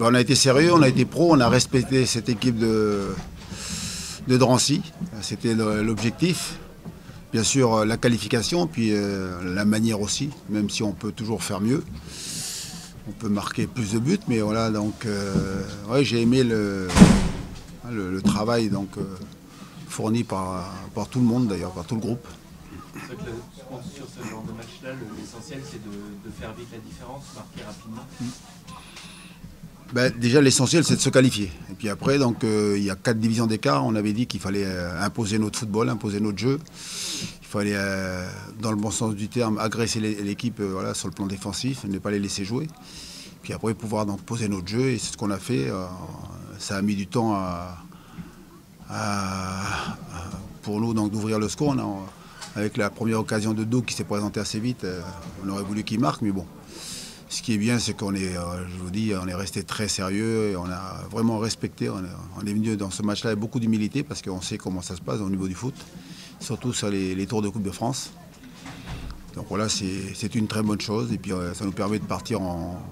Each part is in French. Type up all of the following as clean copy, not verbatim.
Ben, on a été sérieux, on a été pro, on a respecté cette équipe de Drancy. C'était l'objectif. Bien sûr, la qualification, puis la manière aussi, même si on peut toujours faire mieux. On peut marquer plus de buts, mais voilà, donc ouais, j'ai aimé le travail donc, fourni par tout le monde d'ailleurs, par tout le groupe. C'est vrai que je pense sur ce genre de match-là, l'essentiel c'est de faire vite la différence, marquer rapidement. Ben, déjà l'essentiel c'est de se qualifier. Et puis après, donc, il y a 4 divisions d'écart, on avait dit qu'il fallait imposer notre football, imposer notre jeu. Il fallait, dans le bon sens du terme, agresser l'équipe voilà, sur le plan défensif, ne pas les laisser jouer. Puis après pouvoir donc poser notre jeu, et c'est ce qu'on a fait. Ça a mis du temps pour nous d'ouvrir le score. Avec la première occasion de Doug qui s'est présentée assez vite, on aurait voulu qu'il marque, mais bon. Ce qui est bien, c'est qu'on est, je vous dis, on est resté très sérieux et on a vraiment respecté. On est venu dans ce match-là avec beaucoup d'humilité parce qu'on sait comment ça se passe au niveau du foot, surtout sur les tours de Coupe de France. Donc voilà, c'est une très bonne chose et puis ça nous permet de partir en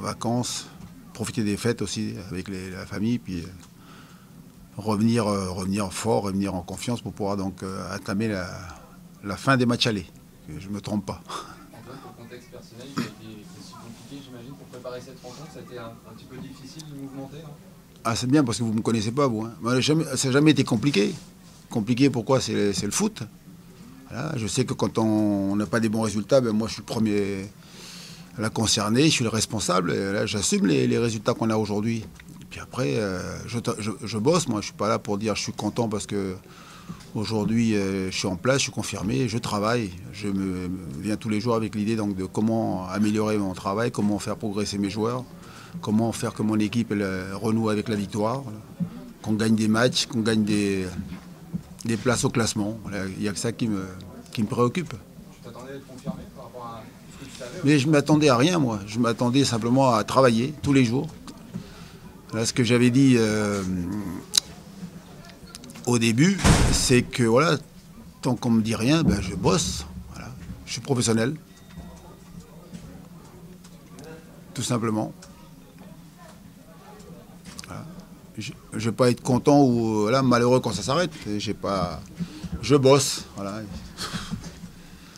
vacances, profiter des fêtes aussi avec la famille, puis revenir fort, revenir en confiance pour pouvoir donc entamer la fin des matchs allés. Que je ne me trompe pas. Antoine, pour le contexte personnel, il a été aussi compliqué, j'imagine, pour préparer cette rencontre. Ça a été un petit peu difficile de mouvementer, non? Ah, c'est bien parce que vous ne me connaissez pas, vous. Hein. Moi, ça n'a jamais été compliqué. Compliqué, pourquoi? C'est le foot. Voilà, je sais que quand on n'a pas des bons résultats, ben moi je suis le premier à la concerner, je suis le responsable. Et là, j'assume les résultats qu'on a aujourd'hui. Puis après, je bosse. Moi, je ne suis pas là pour dire je suis content parce que aujourd'hui je suis en place, je suis confirmé, je travaille. Je me viens tous les jours avec l'idée donc de comment améliorer mon travail, comment faire progresser mes joueurs, comment faire que mon équipe renoue avec la victoire, qu'on gagne des matchs, qu'on gagne des places au classement. Il n'y a que ça qui me préoccupe. Tu t'attendais à être confirmé par rapport à ce que tu savais? Mais je ne m'attendais à rien, moi. Je m'attendais simplement à travailler tous les jours. Là, ce que j'avais dit au début, c'est que voilà, tant qu'on ne me dit rien, ben, je bosse. Voilà. Je suis professionnel. Tout simplement. Voilà. Je ne vais pas être content ou voilà, malheureux quand ça s'arrête. Je bosse. Voilà.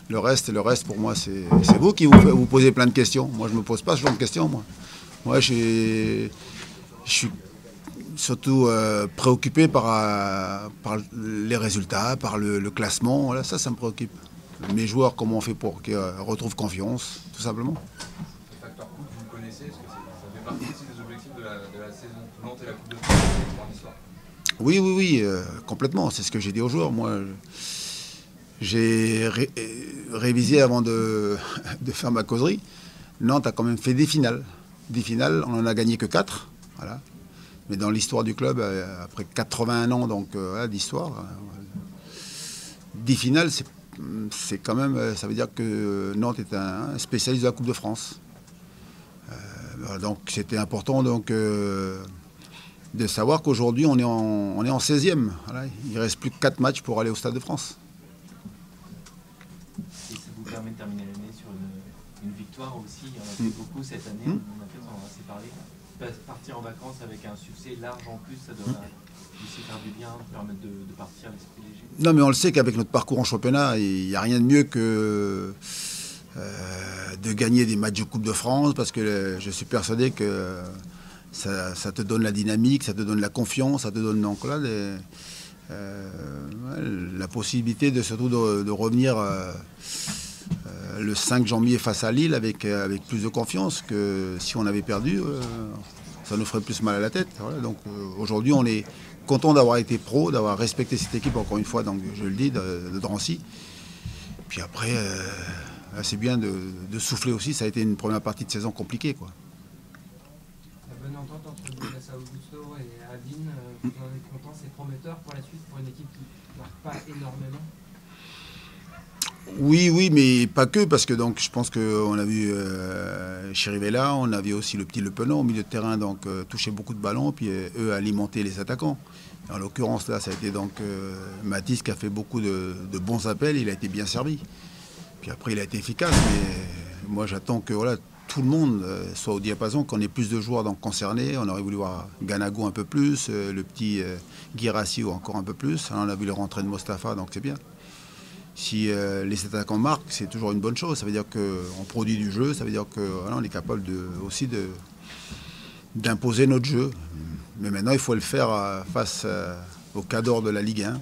Le reste pour moi, c'est vous qui vous posez plein de questions. Moi, je ne me pose pas ce genre de questions. Moi je suis surtout préoccupé par les résultats, par le classement. Voilà, ça me préoccupe. Mes joueurs, comment on fait pour qu'ils retrouvent confiance, tout simplement. Le facteur coupe, vous le connaissez? Est-ce que ça fait partie aussi des objectifs de la saison Nantes et la Coupe de France pour l'histoire? Oui, complètement. C'est ce que j'ai dit aux joueurs. Moi, j'ai révisé avant de faire ma causerie. Nantes a quand même fait des finales. Des finales, on n'en a gagné que 4. Voilà. Mais dans l'histoire du club, après 81 ans voilà, d'histoire, 10 finales, c'est quand même, ça veut dire que Nantes est un spécialiste de la Coupe de France. Donc c'était important donc, de savoir qu'aujourd'hui on est en 16e. Voilà. Il ne reste plus que 4 matchs pour aller au Stade de France. Et ça vous permet de terminer l'année sur une victoire aussi. Il y en a fait beaucoup cette année, on en a assez parlé. Partir en vacances avec un succès large en plus, ça doit aussi faire du bien, permettre de partir l'esprit léger. Non, mais on le sait qu'avec notre parcours en championnat, il n'y a rien de mieux que de gagner des matchs de Coupe de France, parce que je suis persuadé que ça te donne la dynamique, ça te donne la confiance, ça te donne donc là la possibilité surtout de revenir le 5 janvier face à Lille avec plus de confiance que si on avait perdu, ça nous ferait plus mal à la tête. Voilà. Donc aujourd'hui, on est content d'avoir été pro, d'avoir respecté cette équipe, encore une fois, donc, je le dis, de Drancy. Puis après, c'est bien de souffler aussi. Ça a été une première partie de saison compliquée, quoi. La bonne entente entre Nicolas Augusto et Aline, vous en êtes content, c'est prometteur pour la suite, pour une équipe qui ne marque pas énormément? Oui, mais pas que, parce que donc, je pense qu'on a vu Chirivella, on a vu aussi le petit Le Penant au milieu de terrain, donc toucher beaucoup de ballons, puis eux alimenter les attaquants. En l'occurrence, là, ça a été donc Mathis qui a fait beaucoup de bons appels, il a été bien servi. Puis après, il a été efficace, mais moi j'attends que voilà, tout le monde soit au diapason, qu'on ait plus de joueurs donc concernés. On aurait voulu voir Ganago un peu plus, le petit Guirassy encore un peu plus. Alors, on a vu le rentrée de Mostafa, donc c'est bien. Si les attaquants marquent, c'est toujours une bonne chose. Ça veut dire qu'on produit du jeu, ça veut dire qu'on est capable aussi d'imposer notre jeu. Mais maintenant, il faut le faire face au cadre de la Ligue 1.